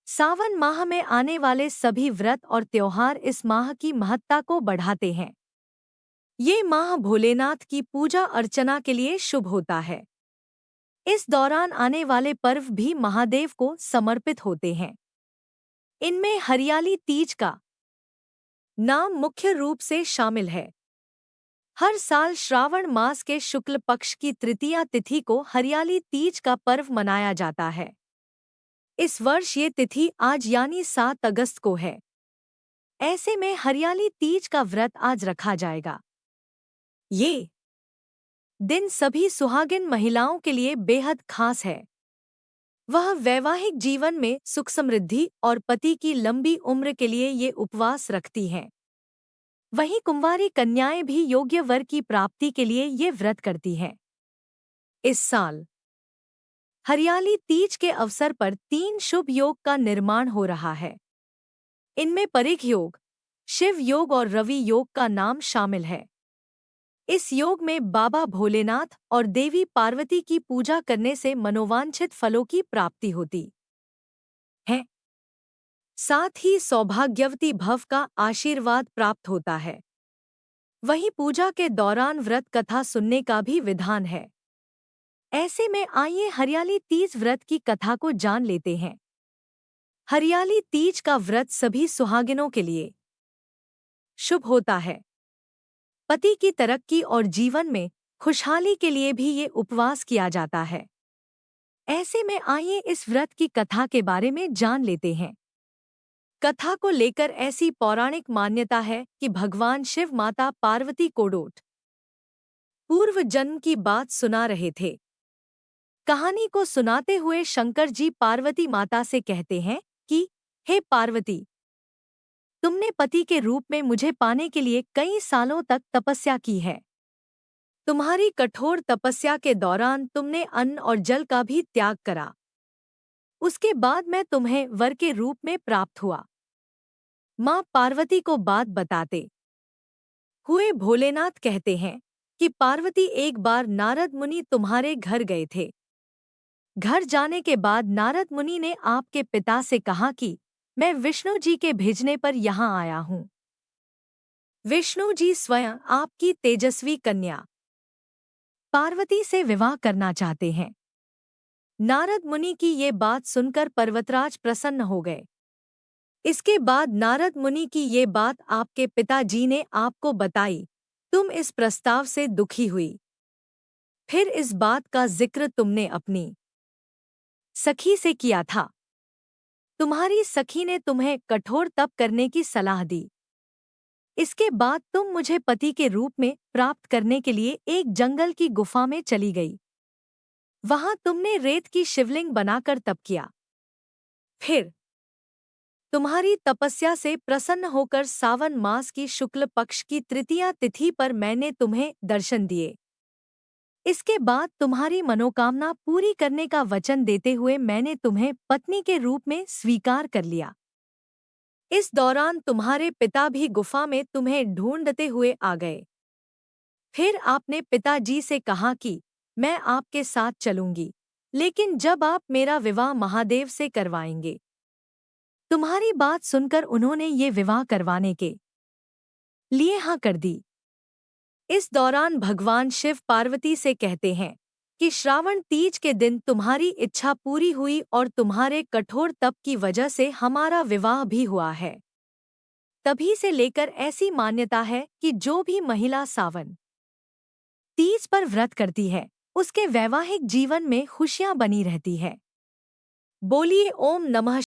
सावन माह में आने वाले सभी व्रत और त्योहार इस माह की महत्ता को बढ़ाते हैं। ये माह भोलेनाथ की पूजा अर्चना के लिए शुभ होता है। इस दौरान आने वाले पर्व भी महादेव को समर्पित होते हैं। इनमें हरियाली तीज का नाम मुख्य रूप से शामिल है। हर साल श्रावण मास के शुक्ल पक्ष की तृतीया तिथि को हरियाली तीज का पर्व मनाया जाता है। इस वर्ष ये तिथि आज यानी 7 अगस्त को है। ऐसे में हरियाली तीज का व्रत आज रखा जाएगा। ये दिन सभी सुहागिन महिलाओं के लिए बेहद खास है। वह वैवाहिक जीवन में सुख समृद्धि और पति की लंबी उम्र के लिए ये उपवास रखती हैं। वहीं कुंवारी कन्याएं भी योग्य वर की प्राप्ति के लिए ये व्रत करती हैं। इस साल हरियाली तीज के अवसर पर 3 शुभ योग का निर्माण हो रहा है। इनमें परिघ योग, शिव योग और रवि योग का नाम शामिल है। इस योग में बाबा भोलेनाथ और देवी पार्वती की पूजा करने से मनोवांछित फलों की प्राप्ति होती है। साथ ही सौभाग्यवती भव का आशीर्वाद प्राप्त होता है। वहीं पूजा के दौरान व्रत कथा सुनने का भी विधान है। ऐसे में आइए हरियाली तीज व्रत की कथा को जान लेते हैं। हरियाली तीज का व्रत सभी सुहागिनों के लिए शुभ होता है। पति की तरक्की और जीवन में खुशहाली के लिए भी ये उपवास किया जाता है। ऐसे में आइए इस व्रत की कथा के बारे में जान लेते हैं। कथा को लेकर ऐसी पौराणिक मान्यता है कि भगवान शिव माता पार्वती कोडोट पूर्व जन्म की बात सुना रहे थे। कहानी को सुनाते हुए शंकर जी पार्वती माता से कहते हैं कि हे पार्वती, तुमने पति के रूप में मुझे पाने के लिए कई सालों तक तपस्या की है। तुम्हारी कठोर तपस्या के दौरान तुमने अन्न और जल का भी त्याग करा। उसके बाद मैं तुम्हें वर के रूप में प्राप्त हुआ। मां पार्वती को बात बताते हुए भोलेनाथ कहते हैं कि पार्वती, एक बार नारद मुनि तुम्हारे घर गए थे। घर जाने के बाद नारद मुनि ने आपके पिता से कहा कि मैं विष्णु जी के भेजने पर यहाँ आया हूँ। विष्णु जी स्वयं आपकी तेजस्वी कन्या पार्वती से विवाह करना चाहते हैं। नारद मुनि की ये बात सुनकर पर्वतराज प्रसन्न हो गए। इसके बाद नारद मुनि की ये बात आपके पिताजी ने आपको बताई। तुम इस प्रस्ताव से दुखी हुई। फिर इस बात का जिक्र तुमने अपनी सखी से किया था। तुम्हारी सखी ने तुम्हें कठोर तप करने की सलाह दी। इसके बाद तुम मुझे पति के रूप में प्राप्त करने के लिए एक जंगल की गुफा में चली गई। वहां तुमने रेत की शिवलिंग बनाकर तप किया। फिर तुम्हारी तपस्या से प्रसन्न होकर सावन मास की शुक्ल पक्ष की तृतीया तिथि पर मैंने तुम्हें दर्शन दिए। इसके बाद तुम्हारी मनोकामना पूरी करने का वचन देते हुए मैंने तुम्हें पत्नी के रूप में स्वीकार कर लिया। इस दौरान तुम्हारे पिता भी गुफा में तुम्हें ढूंढते हुए आ गए। फिर आपने पिताजी से कहा कि मैं आपके साथ चलूंगी, लेकिन जब आप मेरा विवाह महादेव से करवाएंगे। तुम्हारी बात सुनकर उन्होंने ये विवाह करवाने के लिए हाँ कर दी। इस दौरान भगवान शिव पार्वती से कहते हैं कि श्रावण तीज के दिन तुम्हारी इच्छा पूरी हुई और तुम्हारे कठोर तप की वजह से हमारा विवाह भी हुआ है। तभी से लेकर ऐसी मान्यता है कि जो भी महिला सावन तीज पर व्रत करती है, उसके वैवाहिक जीवन में खुशियां बनी रहती है। बोलिए ओम नमः